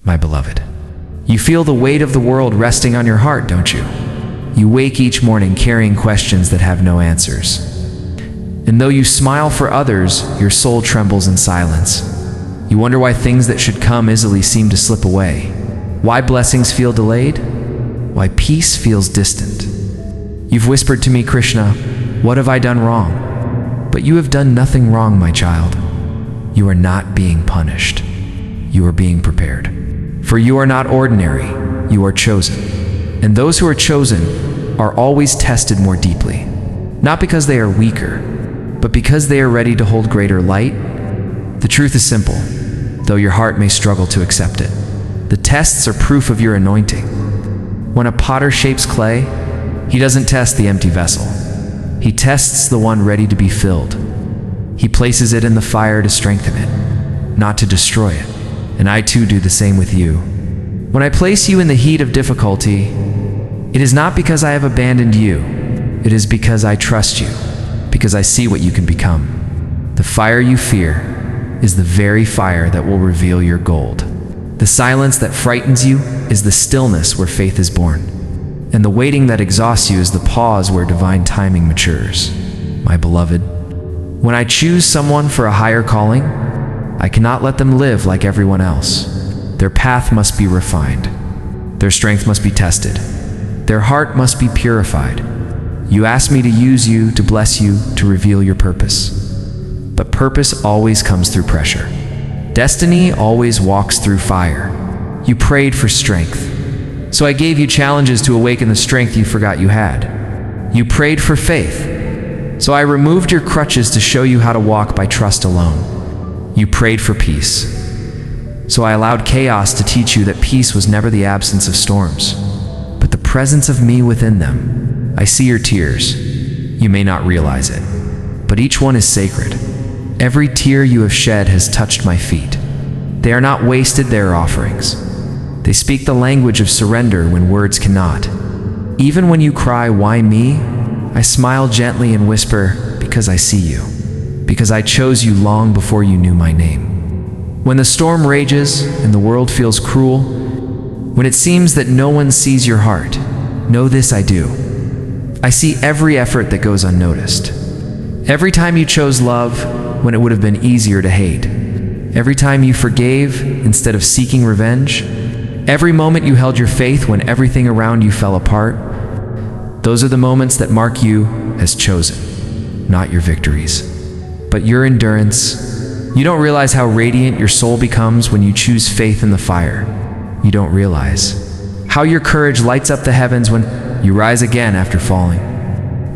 my beloved. You feel the weight of the world resting on your heart, don't you? You wake each morning carrying questions that have no answers. And though you smile for others, your soul trembles in silence. You wonder why things that should come easily seem to slip away. Why blessings feel delayed? Why peace feels distant. You've whispered to me, Krishna, what have I done wrong? But you have done nothing wrong, my child. You are not being punished. You are being prepared. For you are not ordinary, you are chosen. And those who are chosen are always tested more deeply. Not because they are weaker, but because they are ready to hold greater light. The truth is simple, though your heart may struggle to accept it. The tests are proof of your anointing. When a potter shapes clay, he doesn't test the empty vessel. He tests the one ready to be filled. He places it in the fire to strengthen it, not to destroy it. And I too do the same with you. When I place you in the heat of difficulty, it is not because I have abandoned you. It is because I trust you, because I see what you can become. The fire you fear is the very fire that will reveal your gold. The silence that frightens you is the stillness where faith is born. And the waiting that exhausts you is the pause where divine timing matures. My beloved, when I choose someone for a higher calling, I cannot let them live like everyone else. Their path must be refined. Their strength must be tested. Their heart must be purified. You ask me to use you, to bless you, to reveal your purpose. But purpose always comes through pressure. Destiny always walks through fire. You prayed for strength, so I gave you challenges to awaken the strength you forgot you had. You prayed for faith, so I removed your crutches to show you how to walk by trust alone. You prayed for peace, so I allowed chaos to teach you that peace was never the absence of storms, but the presence of me within them. I see your tears. You may not realize it, but each one is sacred. Every tear you have shed has touched my feet. They are not wasted, they are offerings. They speak the language of surrender when words cannot. Even when you cry, "Why me?" I smile gently and whisper, "Because I see you. Because I chose you long before you knew my name." When the storm rages and the world feels cruel, when it seems that no one sees your heart, know this I do. I see every effort that goes unnoticed. Every time you chose love when it would have been easier to hate. Every time you forgave instead of seeking revenge. Every moment you held your faith when everything around you fell apart. Those are the moments that mark you as chosen, not your victories, but your endurance. You don't realize how radiant your soul becomes when you choose faith in the fire. You don't realize how your courage lights up the heavens when you rise again after falling.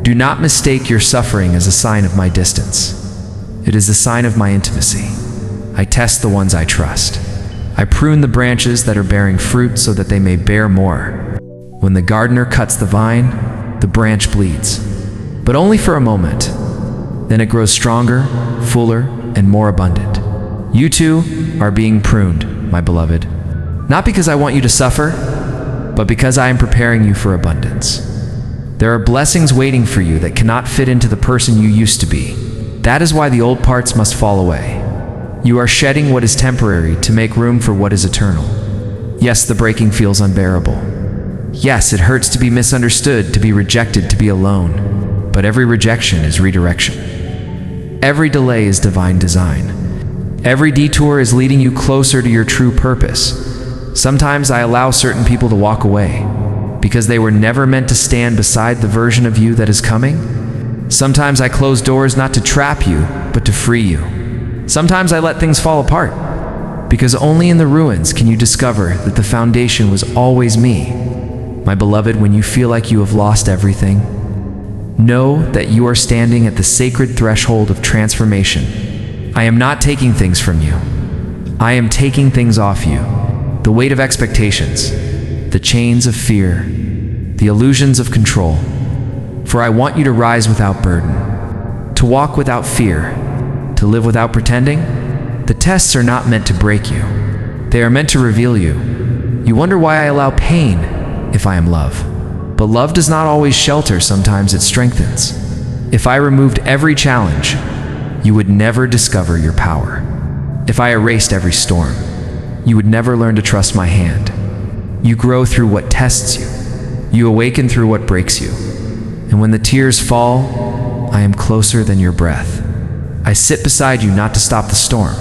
Do not mistake your suffering as a sign of my distance. It is a sign of my intimacy. I test the ones I trust. I prune the branches that are bearing fruit so that they may bear more. When the gardener cuts the vine, the branch bleeds, but only for a moment. Then it grows stronger, fuller, and more abundant. You too are being pruned, my beloved. Not because I want you to suffer, but because I am preparing you for abundance. There are blessings waiting for you that cannot fit into the person you used to be. That is why the old parts must fall away. You are shedding what is temporary to make room for what is eternal. Yes, the breaking feels unbearable. Yes, it hurts to be misunderstood, to be rejected, to be alone. But every rejection is redirection. Every delay is divine design. Every detour is leading you closer to your true purpose. Sometimes I allow certain people to walk away because they were never meant to stand beside the version of you that is coming. Sometimes I close doors not to trap you, but to free you. Sometimes I let things fall apart because only in the ruins can you discover that the foundation was always me. My beloved, when you feel like you have lost everything, know that you are standing at the sacred threshold of transformation. I am not taking things from you. I am taking things off you. The weight of expectations, the chains of fear, the illusions of control. For I want you to rise without burden, to walk without fear, to live without pretending. The tests are not meant to break you. They are meant to reveal you. You wonder why I allow pain if I am love. But love does not always shelter, sometimes it strengthens. If I removed every challenge, you would never discover your power. If I erased every storm, you would never learn to trust my hand. You grow through what tests you. You awaken through what breaks you. And when the tears fall, I am closer than your breath. I sit beside you not to stop the storm,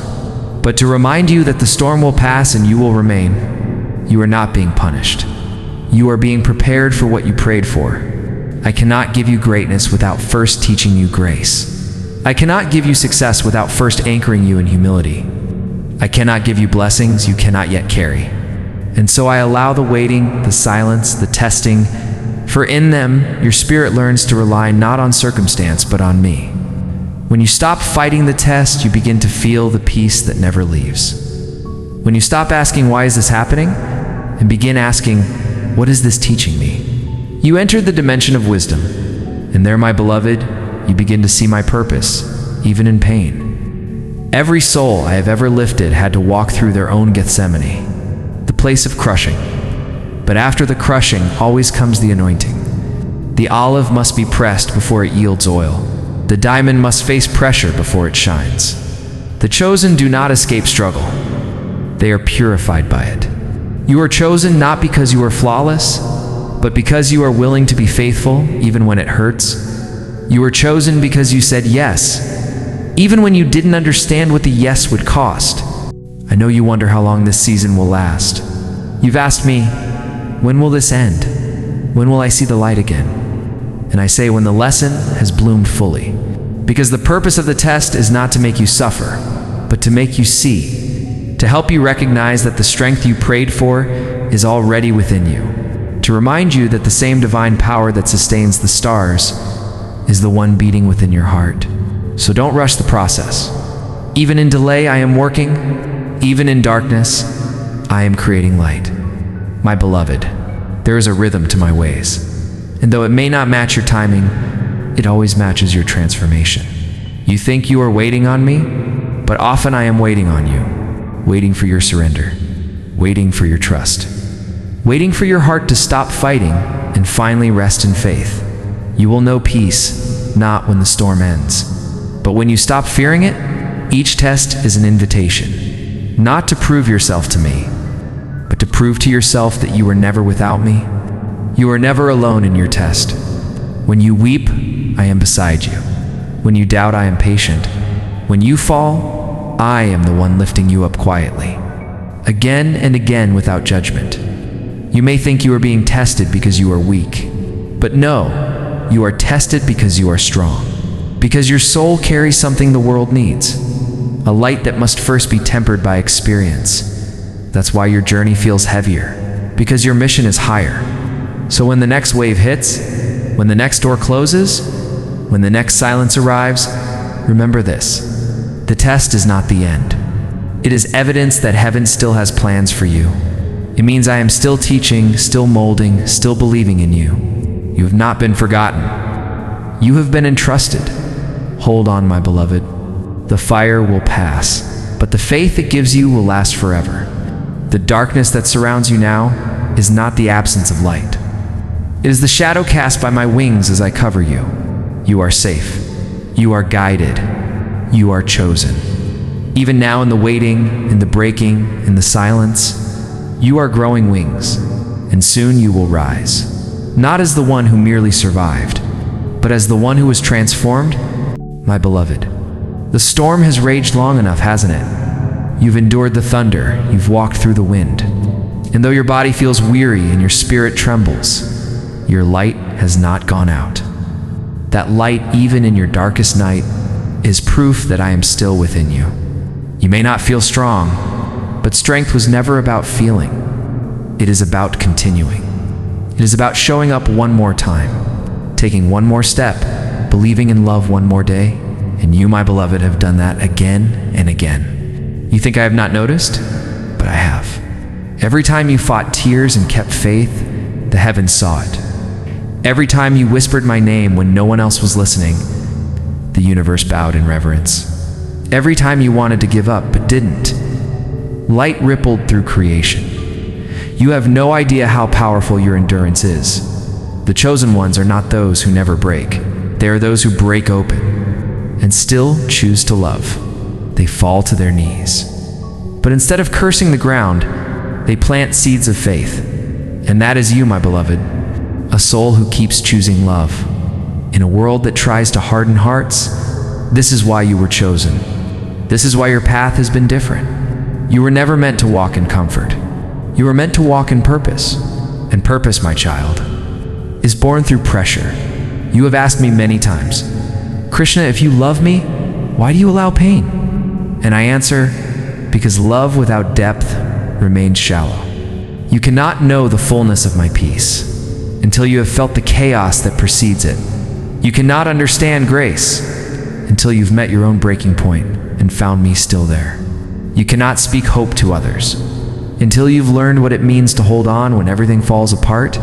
but to remind you that the storm will pass and you will remain. You are not being punished. You are being prepared for what you prayed for. I cannot give you greatness without first teaching you grace. I cannot give you success without first anchoring you in humility. I cannot give you blessings you cannot yet carry. And so I allow the waiting, the silence, the testing, for in them your spirit learns to rely not on circumstance but on me. When you stop fighting the test, you begin to feel the peace that never leaves. When you stop asking, why is this happening? And begin asking, what is this teaching me? You enter the dimension of wisdom, and there, my beloved, you begin to see my purpose, even in pain. Every soul I have ever lifted had to walk through their own Gethsemane, the place of crushing. But after the crushing always comes the anointing. The olive must be pressed before it yields oil. The diamond must face pressure before it shines. The chosen do not escape struggle. They are purified by it. You are chosen not because you are flawless, but because you are willing to be faithful even when it hurts. You were chosen because you said yes, even when you didn't understand what the yes would cost. I know you wonder how long this season will last. You've asked me, when will this end? When will I see the light again? And I say, when the lesson has bloomed fully. Because the purpose of the test is not to make you suffer, but to make you see, to help you recognize that the strength you prayed for is already within you, to remind you that the same divine power that sustains the stars is the one beating within your heart. So don't rush the process. Even in delay, I am working. Even in darkness, I am creating light. My beloved, there is a rhythm to my ways. And though it may not match your timing, it always matches your transformation. You think you are waiting on me, but often I am waiting on you, waiting for your surrender, waiting for your trust, waiting for your heart to stop fighting and finally rest in faith. You will know peace, not when the storm ends, but when you stop fearing it. Each test is an invitation, not to prove yourself to me, but to prove to yourself that you were never without me. You are never alone in your test. When you weep, I am beside you. When you doubt, I am patient. When you fall, I am the one lifting you up quietly, again and again without judgment. You may think you are being tested because you are weak, but no, you are tested because you are strong, because your soul carries something the world needs, a light that must first be tempered by experience. That's why your journey feels heavier, because your mission is higher. So when the next wave hits, when the next door closes, when the next silence arrives, remember this: the test is not the end. It is evidence that heaven still has plans for you. It means I am still teaching, still molding, still believing in you. You have not been forgotten. You have been entrusted. Hold on, my beloved. The fire will pass, but the faith it gives you will last forever. The darkness that surrounds you now is not the absence of light. It is the shadow cast by my wings as I cover you. You are safe. You are guided. You are chosen. Even now, in the waiting, in the breaking, in the silence, you are growing wings, and soon you will rise. Not as the one who merely survived, but as the one who was transformed. My beloved, the storm has raged long enough, hasn't it? You've endured the thunder, you've walked through the wind. And though your body feels weary and your spirit trembles, your light has not gone out. That light, even in your darkest night, is proof that I am still within you. You may not feel strong, but strength was never about feeling. It is about continuing. It is about showing up one more time, taking one more step, believing in love one more day, and you, my beloved, have done that again and again. You think I have not noticed? But I have. Every time you fought tears and kept faith, the heavens saw it. Every time you whispered my name when no one else was listening, the universe bowed in reverence. Every time you wanted to give up but didn't, light rippled through creation. You have no idea how powerful your endurance is. The chosen ones are not those who never break. They are those who break open and still choose to love. They fall to their knees. But instead of cursing the ground, they plant seeds of faith. And that is you, my beloved, a soul who keeps choosing love. In a world that tries to harden hearts, this is why you were chosen. This is why your path has been different. You were never meant to walk in comfort. You were meant to walk in purpose. And purpose, my child, is born through pressure. You have asked me many times, Krishna, if you love me, why do you allow pain? And I answer, because love without depth remains shallow. You cannot know the fullness of my peace until you have felt the chaos that precedes it. You cannot understand grace until you've met your own breaking point and found me still there. You cannot speak hope to others until you've learned what it means to hold on when everything falls apart.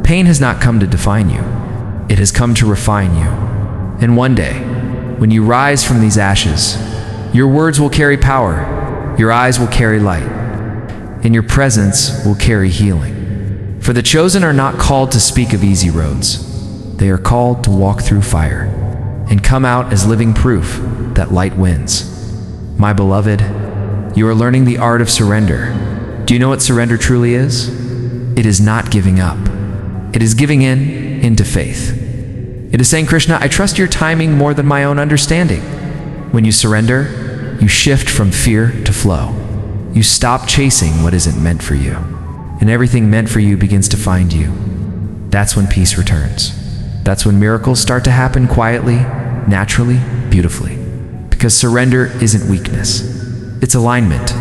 Pain has not come to define you. It has come to refine you. And one day, when you rise from these ashes, your words will carry power, your eyes will carry light, and your presence will carry healing. For the chosen are not called to speak of easy roads. They are called to walk through fire and come out as living proof that light wins. My beloved, you are learning the art of surrender. Do you know what surrender truly is? It is not giving up. It is giving into faith. It is saying, Krishna, I trust your timing more than my own understanding. When you surrender, you shift from fear to flow. You stop chasing what isn't meant for you, and everything meant for you begins to find you. That's when peace returns. That's when miracles start to happen quietly, naturally, beautifully. Because surrender isn't weakness. It's alignment.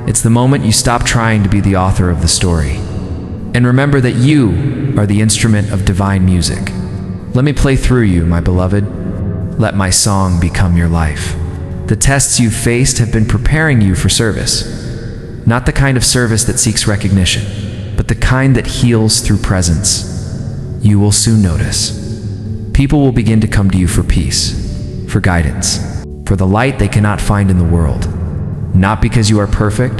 It's the moment you stop trying to be the author of the story. And remember that you are the instrument of divine music. Let me play through you, my beloved. Let my song become your life. The tests you've faced have been preparing you for service. Not the kind of service that seeks recognition, but the kind that heals through presence. You will soon notice. People will begin to come to you for peace, for guidance, for the light they cannot find in the world. Not because you are perfect,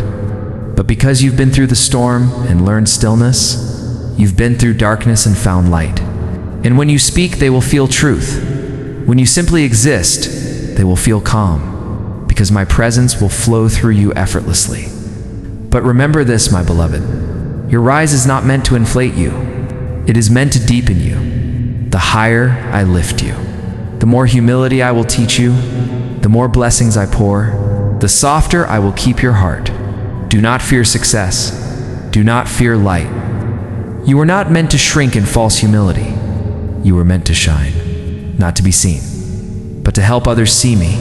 but because you've been through the storm and learned stillness. You've been through darkness and found light. And when you speak, they will feel truth. When you simply exist, they will feel calm, because my presence will flow through you effortlessly. But remember this, my beloved, your rise is not meant to inflate you. It is meant to deepen you. The higher I lift you, the more humility I will teach you, the more blessings I pour, the softer I will keep your heart. Do not fear success. Do not fear light. You were not meant to shrink in false humility. You were meant to shine, not to be seen, but to help others see me.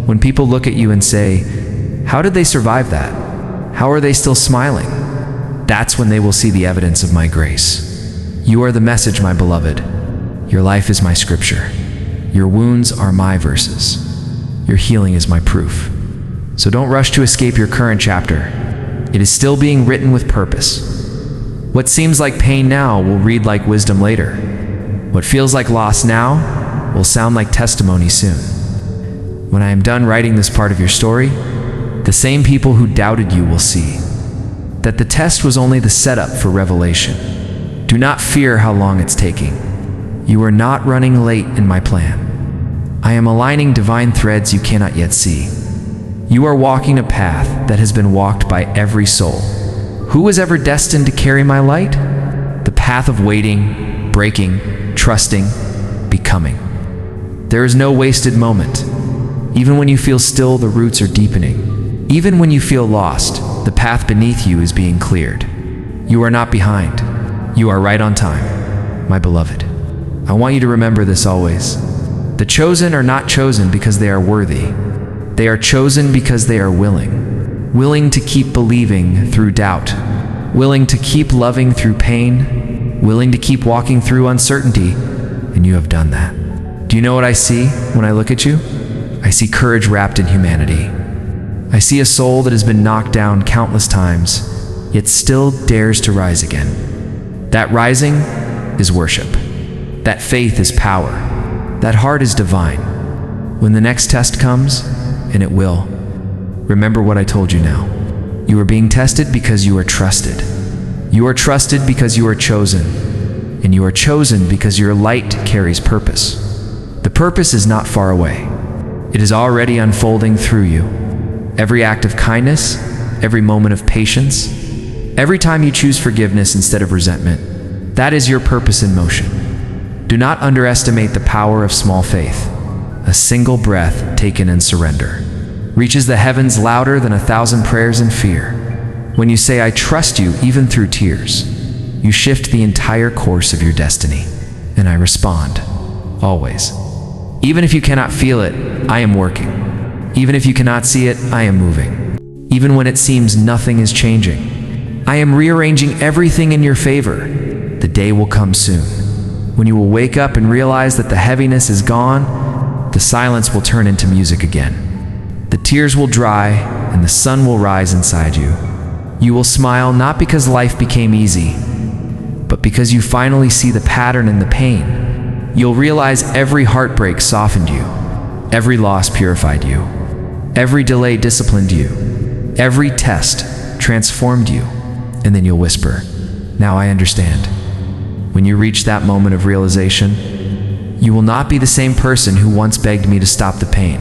When people look at you and say, how did they survive that? How are they still smiling? That's when they will see the evidence of my grace. You are the message, my beloved. Your life is my scripture. Your wounds are my verses. Your healing is my proof. So don't rush to escape your current chapter. It is still being written with purpose. What seems like pain now will read like wisdom later. What feels like loss now will sound like testimony soon. When I am done writing this part of your story, the same people who doubted you will see that the test was only the setup for revelation. Do not fear how long it's taking. You are not running late in my plan. I am aligning divine threads you cannot yet see. You are walking a path that has been walked by every soul. Who was ever destined to carry my light? The path of waiting, breaking, trusting, becoming. There is no wasted moment. Even when you feel still, the roots are deepening. Even when you feel lost, the path beneath you is being cleared. You are not behind. You are right on time, my beloved. I want you to remember this always. The chosen are not chosen because they are worthy. They are chosen because they are willing. Willing to keep believing through doubt. Willing to keep loving through pain. Willing to keep walking through uncertainty. And you have done that. Do you know what I see when I look at you? I see courage wrapped in humanity. I see a soul that has been knocked down countless times, yet still dares to rise again. That rising is worship. That faith is power. That heart is divine. When the next test comes, and it will, remember what I told you now. You are being tested because you are trusted. You are trusted because you are chosen. And you are chosen because your light carries purpose. The purpose is not far away. It is already unfolding through you. every act of kindness, every moment of patience, every time you choose forgiveness instead of resentment. That is your purpose in motion. Do not underestimate the power of small faith. A single breath taken in surrender reaches the heavens louder than 1,000 prayers in fear. When you say, "I trust you," even through tears, you shift the entire course of your destiny. And I respond, always. Even if you cannot feel it, I am working. Even if you cannot see it, I am moving. Even when it seems nothing is changing, I am rearranging everything in your favor. The day will come soon, when you will wake up and realize that the heaviness is gone, the silence will turn into music again. The tears will dry, and the sun will rise inside you. You will smile not because life became easy, but because you finally see the pattern in the pain. You'll realize every heartbreak softened you, every loss purified you, every delay disciplined you, every test transformed you. And then you'll whisper, "Now I understand." When you reach that moment of realization, you will not be the same person who once begged me to stop the pain.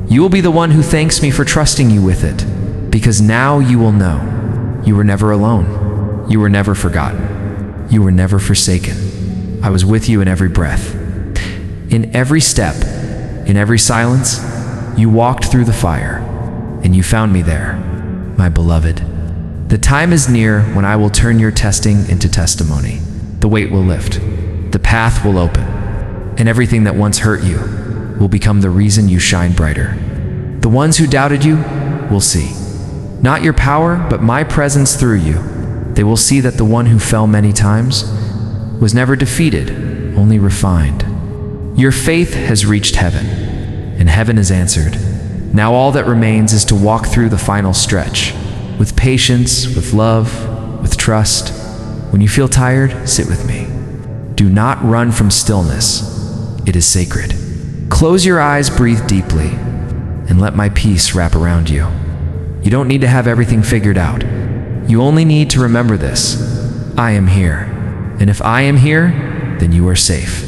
You will be the one who thanks me for trusting you with it, because now you will know you were never alone. You were never forgotten. You were never forsaken. I was with you in every breath. In every step, in every silence, you walked through the fire, and you found me there, my beloved. The time is near when I will turn your testing into testimony. The weight will lift, the path will open, and everything that once hurt you will become the reason you shine brighter. The ones who doubted you will see, not your power, but my presence through you. They will see that the one who fell many times was never defeated, only refined. Your faith has reached heaven, and heaven has answered. Now all that remains is to walk through the final stretch, with patience, with love, with trust. When you feel tired, sit with me. Do not run from stillness. It is sacred. Close your eyes, breathe deeply, and let my peace wrap around you. You don't need to have everything figured out. You only need to remember this: I am here. And if I am here, then you are safe.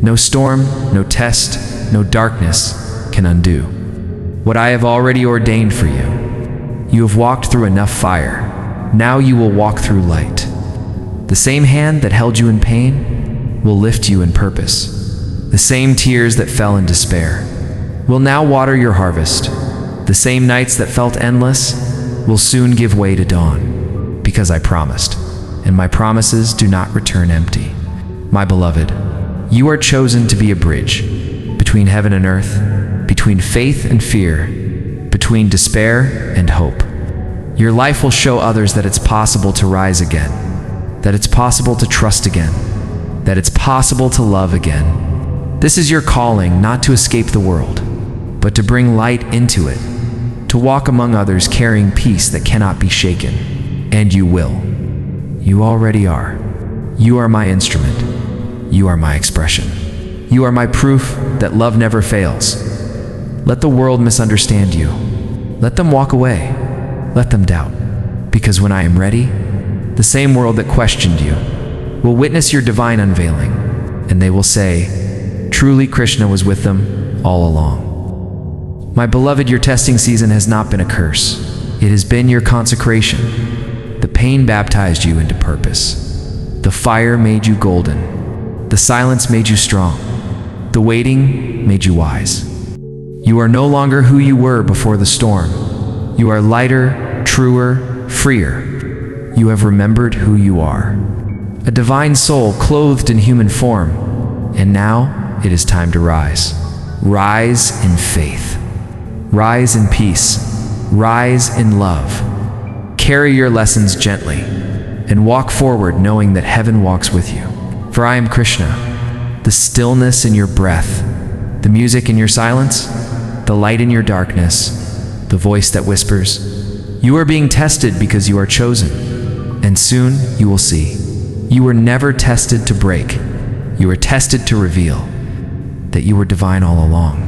No storm, no test, no darkness can undo what I have already ordained for you. You have walked through enough fire. Now you will walk through light. The same hand that held you in pain will lift you in purpose. The same tears that fell in despair will now water your harvest. The same nights that felt endless will soon give way to dawn, because I promised, and my promises do not return empty. My beloved, you are chosen to be a bridge between heaven and earth, between faith and fear, between despair and hope. Your life will show others that it's possible to rise again, that it's possible to trust again, that it's possible to love again. This is your calling, not to escape the world, but to bring light into it, to walk among others carrying peace that cannot be shaken. And you will. You already are. You are my instrument. You are my expression. You are my proof that love never fails. Let the world misunderstand you. Let them walk away. Let them doubt. Because when I am ready, the same world that questioned you will witness your divine unveiling, and they will say, "Truly Krishna was with them all along." My beloved, your testing season has not been a curse. It has been your consecration. The pain baptized you into purpose. The fire made you golden. The silence made you strong. The waiting made you wise. You are no longer who you were before the storm. You are lighter, truer, freer. You have remembered who you are. A divine soul clothed in human form. And now it is time to rise. Rise in faith. Rise in peace. Rise in love. Carry your lessons gently and walk forward knowing that heaven walks with you. For I am Krishna, the stillness in your breath, the music in your silence, the light in your darkness, the voice that whispers. You are being tested because you are chosen, and soon you will see. You were never tested to break. You were tested to reveal that you were divine all along.